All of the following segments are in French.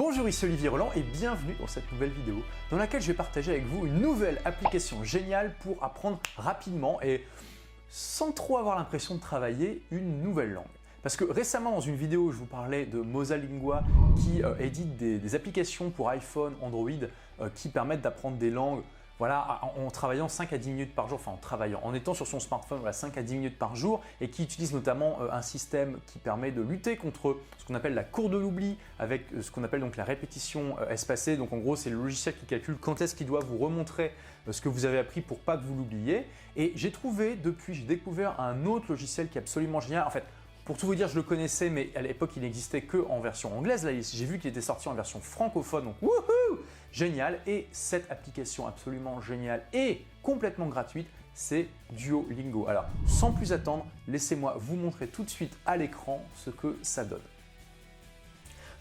Bonjour, ici Olivier Roland et bienvenue dans cette nouvelle vidéo dans laquelle je vais partager avec vous une nouvelle application géniale pour apprendre rapidement et sans trop avoir l'impression de travailler une nouvelle langue. Parce que récemment dans une vidéo, je vous parlais de Mosalingua qui édite des applications pour iPhone, Android qui permettent d'apprendre des langues en travaillant 5 à 10 minutes par jour, en étant sur son smartphone 5 à 10 minutes par jour et qui utilise notamment un système qui permet de lutter contre ce qu'on appelle la courbe de l'oubli avec ce qu'on appelle donc la répétition espacée. Donc en gros, c'est le logiciel qui calcule quand est-ce qu'il doit vous remontrer ce que vous avez appris pour pas que vous l'oubliez. Et j'ai découvert un autre logiciel qui est absolument génial. En fait, pour tout vous dire, je le connaissais, mais à l'époque, il n'existait qu'en version anglaise. Là, j'ai vu qu'il était sorti en version francophone, donc wouhou, génial. Et cette application absolument géniale et complètement gratuite, c'est Duolingo. Alors, sans plus attendre, laissez-moi vous montrer tout de suite à l'écran ce que ça donne.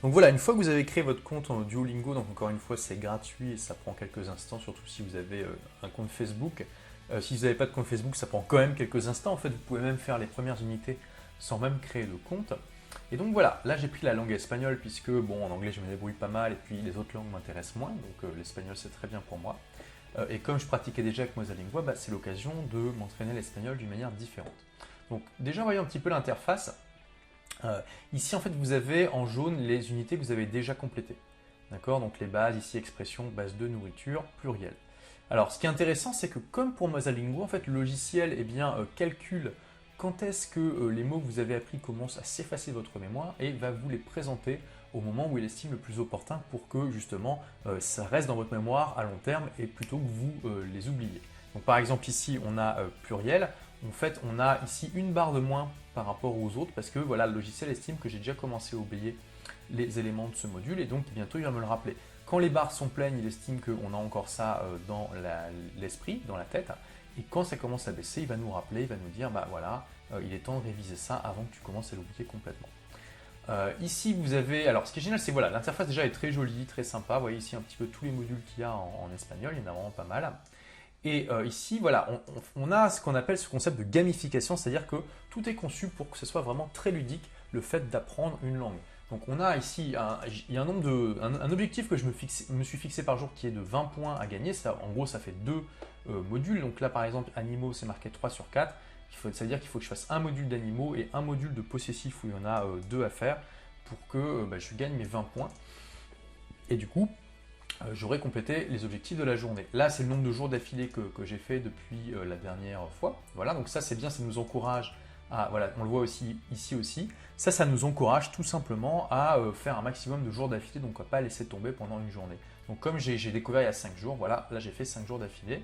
Donc voilà, une fois que vous avez créé votre compte en Duolingo, donc encore une fois, c'est gratuit et ça prend quelques instants, surtout si vous avez un compte Facebook. Si vous n'avez pas de compte Facebook, ça prend quand même quelques instants. En fait, vous pouvez même faire les premières unités sans même créer de compte. Et donc voilà, là j'ai pris la langue espagnole puisque bon, en anglais je me débrouille pas mal et puis les autres langues m'intéressent moins, donc l'espagnol c'est très bien pour moi. Et comme je pratiquais déjà avec Mosalingua, c'est l'occasion de m'entraîner l'espagnol d'une manière différente. Donc déjà voyons un petit peu l'interface. Ici en fait vous avez en jaune les unités que vous avez déjà complétées. D'accord, donc les bases, ici expression, base de nourriture, pluriel. Alors ce qui est intéressant c'est que comme pour Mosalingua, en fait le logiciel calcule quand est-ce que les mots que vous avez appris commencent à s'effacer de votre mémoire et va vous les présenter au moment où il estime le plus opportun pour que justement ça reste dans votre mémoire à long terme et plutôt que vous les oubliez. Donc par exemple ici on a pluriel, en fait on a ici une barre de moins par rapport aux autres parce que voilà, le logiciel estime que j'ai déjà commencé à oublier les éléments de ce module et donc bientôt il va me le rappeler. Quand les barres sont pleines, il estime qu'on a encore ça dans l'esprit, dans la tête. Et quand ça commence à baisser, il va nous rappeler, il va nous dire, il est temps de réviser ça avant que tu commences à l'oublier complètement. Ici, vous avez, alors ce qui est génial, c'est voilà, l'interface déjà est très jolie, très sympa. Vous voyez ici un petit peu tous les modules qu'il y a en espagnol, il y en a vraiment pas mal. Et ici, voilà, on a ce qu'on appelle ce concept de gamification, c'est-à-dire que tout est conçu pour que ce soit vraiment très ludique, le fait d'apprendre une langue. Donc on a ici un objectif que je me suis fixé par jour qui est de 20 points à gagner. Ça, en gros, ça fait 2 modules. Donc là, par exemple, animaux, c'est marqué 3 sur 4. Ça veut dire qu'il faut que je fasse un module d'animaux et un module de possessif où il y en a 2 à faire pour que je gagne mes 20 points. Et du coup, j'aurai complété les objectifs de la journée. Là, c'est le nombre de jours d'affilée que j'ai fait depuis la dernière fois. Voilà, donc ça, c'est bien, ça nous encourage. Voilà, on le voit aussi ici aussi. Ça nous encourage tout simplement à faire un maximum de jours d'affilée, donc à ne pas laisser tomber pendant une journée. Donc comme j'ai découvert il y a 5 jours, voilà, là j'ai fait 5 jours d'affilée.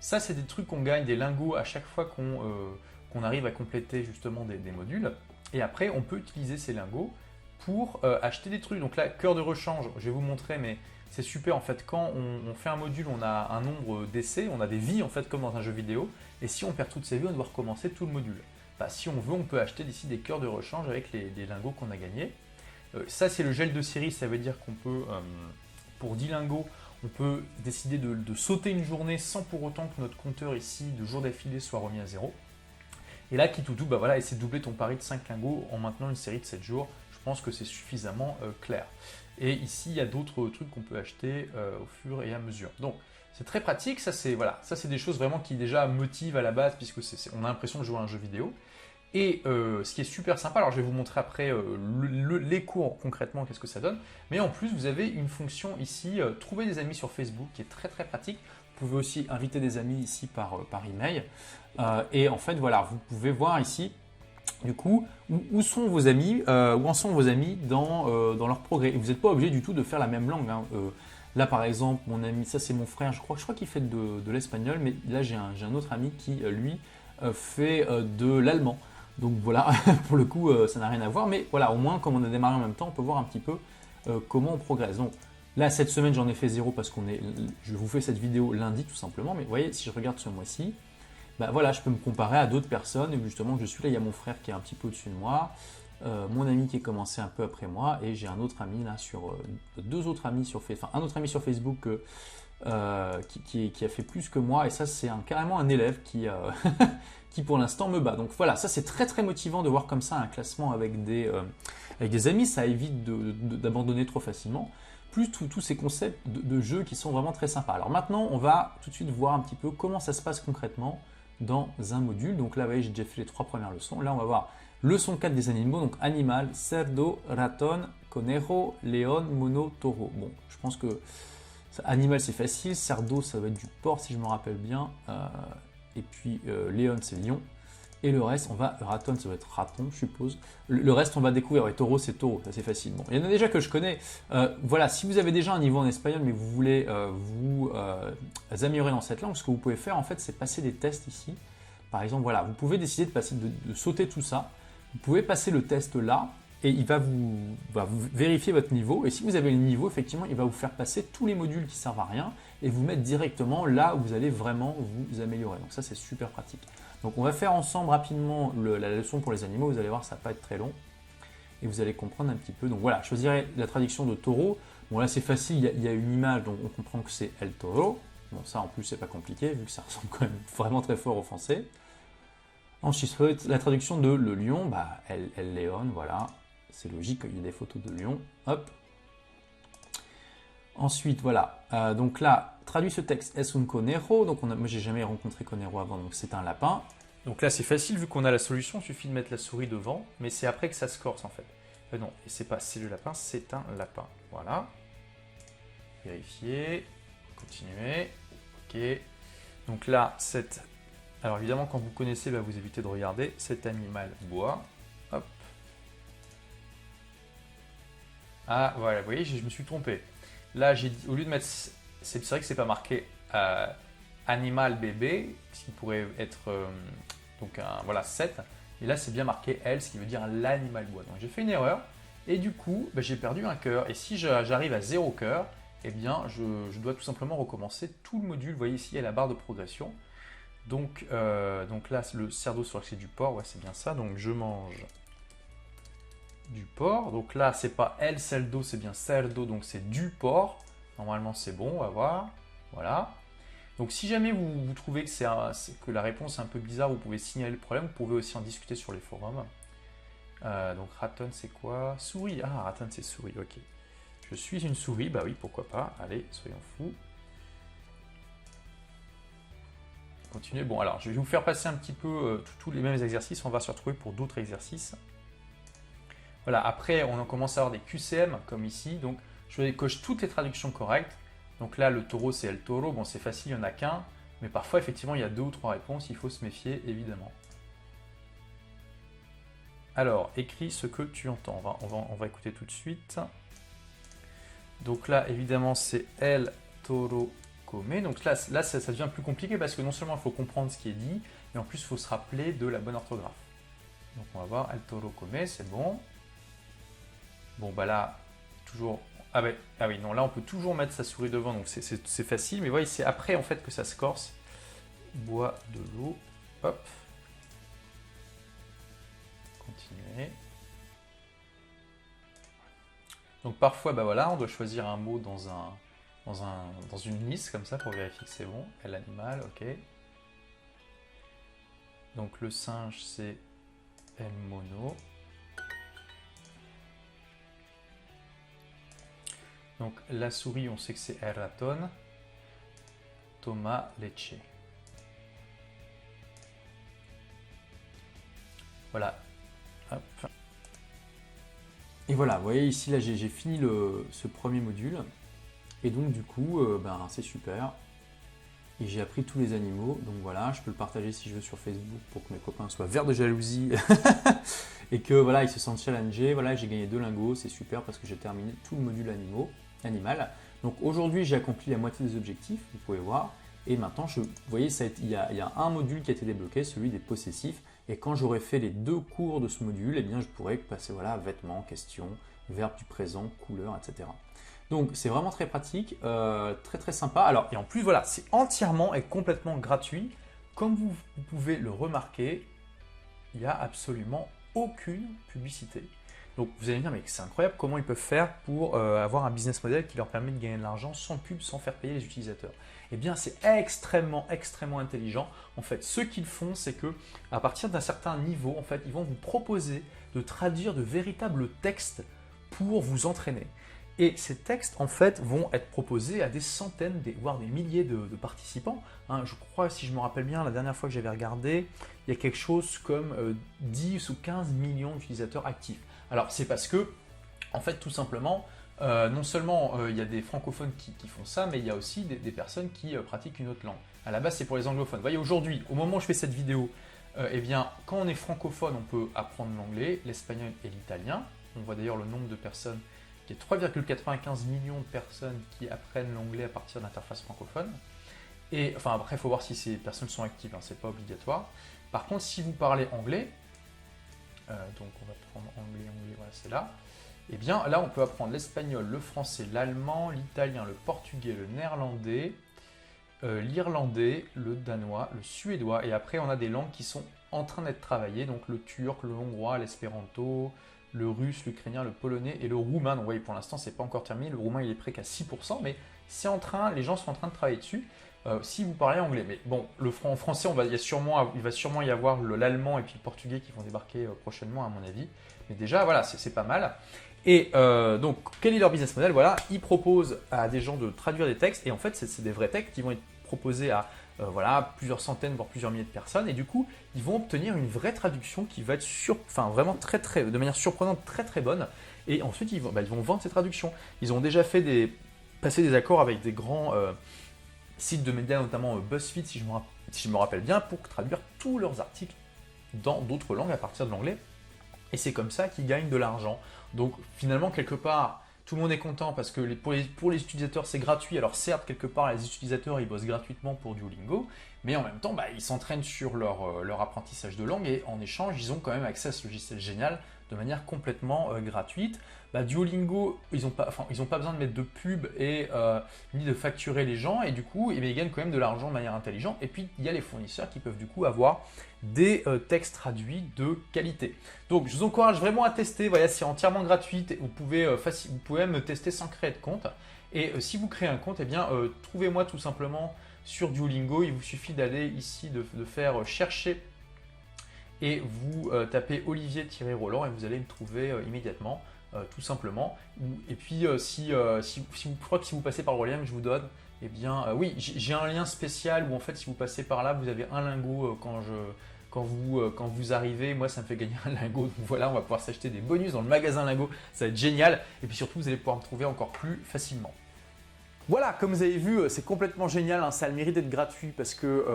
Ça, c'est des trucs qu'on gagne, des lingots à chaque fois qu'on arrive à compléter justement des modules. Et après, on peut utiliser ces lingots pour acheter des trucs. Donc là, cœur de rechange, je vais vous montrer, mais c'est super en fait. Quand on fait un module, on a un nombre d'essais, on a des vies en fait comme dans un jeu vidéo. Et si on perd toutes ces vies, on doit recommencer tout le module. Si on veut, on peut acheter ici des cœurs de rechange avec les lingots qu'on a gagnés. Ça, c'est le gel de série, ça veut dire qu'on peut, pour 10 lingots, on peut décider de sauter une journée sans pour autant que notre compteur ici de jours d'affilée soit remis à 0. Et là, qui tout double, essaie de doubler ton pari de 5 lingots en maintenant une série de 7 jours. Je pense que c'est suffisamment clair. Et ici, il y a d'autres trucs qu'on peut acheter au fur et à mesure. Donc, c'est très pratique, ça c'est des choses vraiment qui déjà motivent à la base puisque on a l'impression de jouer à un jeu vidéo. Et ce qui est super sympa, alors je vais vous montrer après les cours concrètement, qu'est-ce que ça donne. Mais en plus, vous avez une fonction ici, trouver des amis sur Facebook, qui est très très pratique. Vous pouvez aussi inviter des amis ici par email. Et en fait, voilà, vous pouvez voir ici, du coup, où sont vos amis, où en sont vos amis dans leur progrès. Et vous n'êtes pas obligé du tout de faire la même langue. Là, par exemple, mon ami, ça c'est mon frère, je crois qu'il fait de l'espagnol, mais là j'ai un autre ami qui, lui, fait de l'allemand. Donc voilà, pour le coup, ça n'a rien à voir, mais voilà, au moins, comme on a démarré en même temps, on peut voir un petit peu comment on progresse. Donc là, cette semaine, j'en ai fait 0 parce je vous fais cette vidéo lundi tout simplement, mais vous voyez, si je regarde ce mois-ci, voilà, je peux me comparer à d'autres personnes, et justement, je suis là, il y a mon frère qui est un petit peu au-dessus de moi, mon ami qui est commencé un peu après moi, et j'ai un autre ami là sur 2 autres amis sur Facebook, qui a fait plus que moi, et ça c'est carrément un élève qui pour l'instant me bat. Donc voilà, ça c'est très très motivant de voir comme ça un classement avec des amis, ça évite d'abandonner trop facilement, plus tous ces concepts de jeu qui sont vraiment très sympas. Alors maintenant, on va tout de suite voir un petit peu comment ça se passe concrètement dans un module. Donc là, vous voyez, j'ai déjà fait les 3 premières leçons. Là, on va voir leçon 4 des animaux, donc animal, cerdo, raton, conejo, león, mono, taureau. Bon, je pense que animal c'est facile, cerdo ça va être du porc si je me rappelle bien, et puis león c'est lion. Et le reste, raton, ça va être raton, je suppose. Le reste, on va découvrir. Et taureau, c'est taureau, ça c'est facile. Bon, il y en a déjà que je connais. Voilà, si vous avez déjà un niveau en espagnol, mais vous voulez vous améliorer dans cette langue, ce que vous pouvez faire, en fait, c'est passer des tests ici. Par exemple, voilà, vous pouvez décider de sauter tout ça. Vous pouvez passer le test là, et il va vous vérifier votre niveau. Et si vous avez le niveau, effectivement, il va vous faire passer tous les modules qui servent à rien et vous mettre directement là où vous allez vraiment vous améliorer. Donc ça, c'est super pratique. Donc on va faire ensemble rapidement la leçon pour les animaux, vous allez voir ça va pas être très long et vous allez comprendre un petit peu. Donc voilà, je choisirai la traduction de taureau. Bon là c'est facile, il y a une image donc on comprend que c'est el toro. Bon ça en plus c'est pas compliqué vu que ça ressemble quand même vraiment très fort au français. Ensuite la traduction de le lion, el león, voilà, c'est logique, il y a des photos de lion, hop. Ensuite, voilà, donc là, traduit ce texte, es un conejo, donc moi j'ai jamais rencontré conejo avant, donc c'est un lapin. Donc là c'est facile vu qu'on a la solution, il suffit de mettre la souris devant, mais c'est après que ça se corse en fait. Non, et c'est pas c'est le lapin, c'est un lapin. Voilà. Vérifier, continuer, ok. Donc là, alors évidemment quand vous connaissez, vous évitez de regarder, cet animal boit, hop. Ah voilà, vous voyez, je me suis trompé. Là, j'ai dit, au lieu de mettre, c'est vrai que c'est pas marqué animal bébé, ce qui pourrait être donc voilà 7. Et là, c'est bien marqué L, ce qui veut dire l'animal boit. Donc j'ai fait une erreur et du coup, j'ai perdu un cœur. Et si j'arrive à 0 cœur, eh bien, je dois tout simplement recommencer tout le module. Vous voyez ici, il y a la barre de progression. Donc là, le cerdo sur l'accès du porc, ouais, c'est bien ça. Donc je mange du porc. Donc là, c'est pas el cerdo, c'est bien cerdo, donc c'est du porc. Normalement, c'est bon, on va voir. Voilà. Donc si jamais vous trouvez que la réponse est un peu bizarre, vous pouvez signaler le problème. Vous pouvez aussi en discuter sur les forums. Donc raton, c'est quoi? Souris. Ah, raton, c'est souris, ok. Je suis une souris, bah oui, pourquoi pas. Allez, soyons fous. Continuez. Bon, alors, je vais vous faire passer un petit peu tous les mêmes exercices. On va se retrouver pour d'autres exercices. Voilà, après, on commence à avoir des QCM, comme ici. Donc, je coche toutes les traductions correctes. Donc là, le taureau, c'est el toro. Bon, c'est facile, il n'y en a qu'un. Mais parfois, effectivement, il y a 2 ou 3 réponses. Il faut se méfier, évidemment. Alors, écris ce que tu entends. On va écouter tout de suite. Donc là, évidemment, c'est el toro come. Donc là ça devient plus compliqué parce que non seulement il faut comprendre ce qui est dit, mais en plus, il faut se rappeler de la bonne orthographe. Donc on va voir el toro come, c'est bon. Bon, là, toujours... Ah oui, non, là, on peut toujours mettre sa souris devant, donc c'est facile. Mais voyez, c'est après, en fait, que ça se corse. Bois de l'eau. Hop. Continuer. Donc, parfois, voilà, on doit choisir un mot dans une liste, comme ça, pour vérifier que c'est bon. L'animal, ok. Donc, le singe, c'est el mono. Donc la souris, on sait que c'est el raton. Toma leche. Voilà. Hop. Et voilà, vous voyez ici, là j'ai fini ce premier module. Et donc du coup, c'est super. Et j'ai appris tous les animaux. Donc voilà, je peux le partager si je veux sur Facebook pour que mes copains soient verts de jalousie. Et que voilà, ils se sentent challengés. Voilà, j'ai gagné 2 lingots, c'est super parce que j'ai terminé tout le module animal. Donc aujourd'hui, j'ai accompli la moitié des objectifs, vous pouvez voir. Et maintenant, vous voyez, il y a un module qui a été débloqué, celui des possessifs. Et quand j'aurai fait les 2 cours de ce module, eh bien, je pourrai passer vêtements, questions, verbe du présent, couleur, etc. Donc c'est vraiment très pratique, très très sympa. Alors, et en plus, voilà, c'est entièrement et complètement gratuit. Comme vous pouvez le remarquer, il n'y a absolument aucune publicité. Donc vous allez me dire, mais c'est incroyable, comment ils peuvent faire pour avoir un business model qui leur permet de gagner de l'argent sans pub, sans faire payer les utilisateurs? Eh bien, c'est extrêmement intelligent. En fait, ce qu'ils font, c'est que à partir d'un certain niveau, en fait, ils vont vous proposer de traduire de véritables textes pour vous entraîner. Et ces textes, en fait, vont être proposés à des centaines, voire des milliers de participants. Hein, je crois, si je me rappelle bien, la dernière fois que j'avais regardé, il y a quelque chose comme 10 ou 15 millions d'utilisateurs actifs. Alors, c'est parce que, en fait, tout simplement, non seulement il y a des francophones qui font ça, mais il y a aussi des personnes qui pratiquent une autre langue. À la base, c'est pour les anglophones. Vous voyez, aujourd'hui, au moment où je fais cette vidéo, eh bien, quand on est francophone, on peut apprendre l'anglais, l'espagnol et l'italien. On voit d'ailleurs le nombre de personnes, qui est 3,95 millions de personnes qui apprennent l'anglais à partir d'interfaces francophones. Et enfin, après, il faut voir si ces personnes sont actives, hein, c'est pas obligatoire. Par contre, si vous parlez anglais, donc on va prendre anglais, voilà, c'est là. Eh bien, là, on peut apprendre l'espagnol, le français, l'allemand, l'italien, le portugais, le néerlandais, l'irlandais, le danois, le suédois. Et après, on a des langues qui sont en train d'être travaillées, donc le turc, le hongrois, l'espéranto, le russe, l'ukrainien, le polonais et le roumain. Donc, vous voyez, pour l'instant, c'est pas encore terminé. Le roumain, il est prêt qu'à 6%, mais c'est en train, les gens sont en train de travailler dessus. Si vous parlez anglais. Mais bon, en français, il va sûrement y avoir l'allemand et puis le portugais qui vont débarquer prochainement, à mon avis. Mais déjà, voilà, c'est pas mal. Et donc, quel est leur business model? Voilà, ils proposent à des gens de traduire des textes. Et en fait, c'est des vrais textes qui vont être proposés à voilà, plusieurs centaines, voire plusieurs milliers de personnes. Et du coup, ils vont obtenir une vraie traduction qui va être vraiment de manière surprenante, très bonne. Et ensuite, ils vont vendre ces traductions. Ils ont déjà passé des accords avec des grands sites de médias, notamment BuzzFeed, si je me rappelle bien, pour traduire tous leurs articles dans d'autres langues à partir de l'anglais. Et c'est comme ça qu'ils gagnent de l'argent. Donc finalement, quelque part, tout le monde est content parce que pour les utilisateurs, c'est gratuit. Alors certes, quelque part, les utilisateurs, ils bossent gratuitement pour Duolingo, mais en même temps, ils s'entraînent sur leur apprentissage de langue et en échange, ils ont quand même accès à ce logiciel génial de manière complètement gratuite. Duolingo, ils n'ont pas besoin de mettre de pub ni de facturer les gens et du coup, ils gagnent quand même de l'argent de manière intelligente. Et puis, il y a les fournisseurs qui peuvent du coup avoir des textes traduits de qualité. Donc, je vous encourage vraiment à tester. Voilà, c'est entièrement gratuit. Vous pouvez même tester sans créer de compte. Et si vous créez un compte, eh bien, trouvez-moi tout simplement sur Duolingo. Il vous suffit d'aller ici, de faire chercher et vous tapez Olivier-Roland et vous allez me trouver immédiatement. Tout simplement. Et puis, je crois que si vous passez par le lien que je vous donne, eh bien, oui, j'ai un lien spécial où en fait, si vous passez par là, vous avez un lingot quand vous arrivez. Moi, ça me fait gagner un lingot. Donc voilà, on va pouvoir s'acheter des bonus dans le magasin lingot. Ça va être génial. Et puis surtout, vous allez pouvoir me trouver encore plus facilement. Voilà, comme vous avez vu, c'est complètement génial, hein, ça a le mérite d'être gratuit parce que,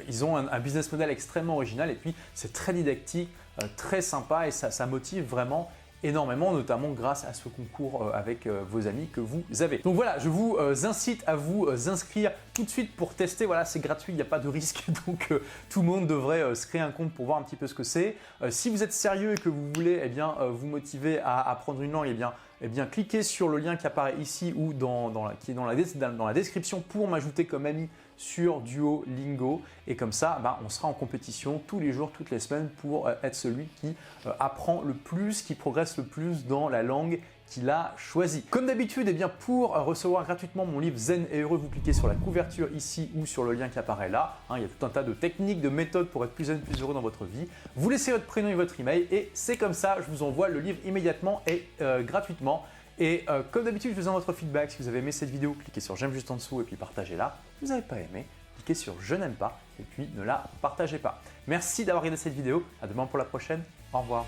ils ont un business model extrêmement original et puis c'est très didactique, très sympa et ça motive vraiment énormément, notamment grâce à ce concours avec vos amis que vous avez. Donc voilà, je vous incite à vous inscrire tout de suite pour tester. Voilà, c'est gratuit, il n'y a pas de risque, donc tout le monde devrait se créer un compte pour voir un petit peu ce que c'est. Si vous êtes sérieux et que vous voulez vous motiver à apprendre une langue, eh bien, cliquez sur le lien qui apparaît ici ou qui est dans la description pour m'ajouter comme ami sur Duolingo. Et comme ça, on sera en compétition tous les jours, toutes les semaines pour être celui qui apprend le plus, qui progresse le plus dans la langue qu'il a choisie. Comme d'habitude, eh bien, pour recevoir gratuitement mon livre Zen et Heureux, vous cliquez sur la couverture ici ou sur le lien qui apparaît là. Il y a tout un tas de techniques, de méthodes pour être plus zen, plus heureux dans votre vie. Vous laissez votre prénom et votre email et c'est comme ça, je vous envoie le livre immédiatement et gratuitement. Et comme d'habitude, je vous envoie votre feedback. Si vous avez aimé cette vidéo, cliquez sur j'aime juste en dessous et puis partagez-la. Si vous n'avez pas aimé, cliquez sur je n'aime pas et puis ne la partagez pas. Merci d'avoir regardé cette vidéo. À demain pour la prochaine. Au revoir.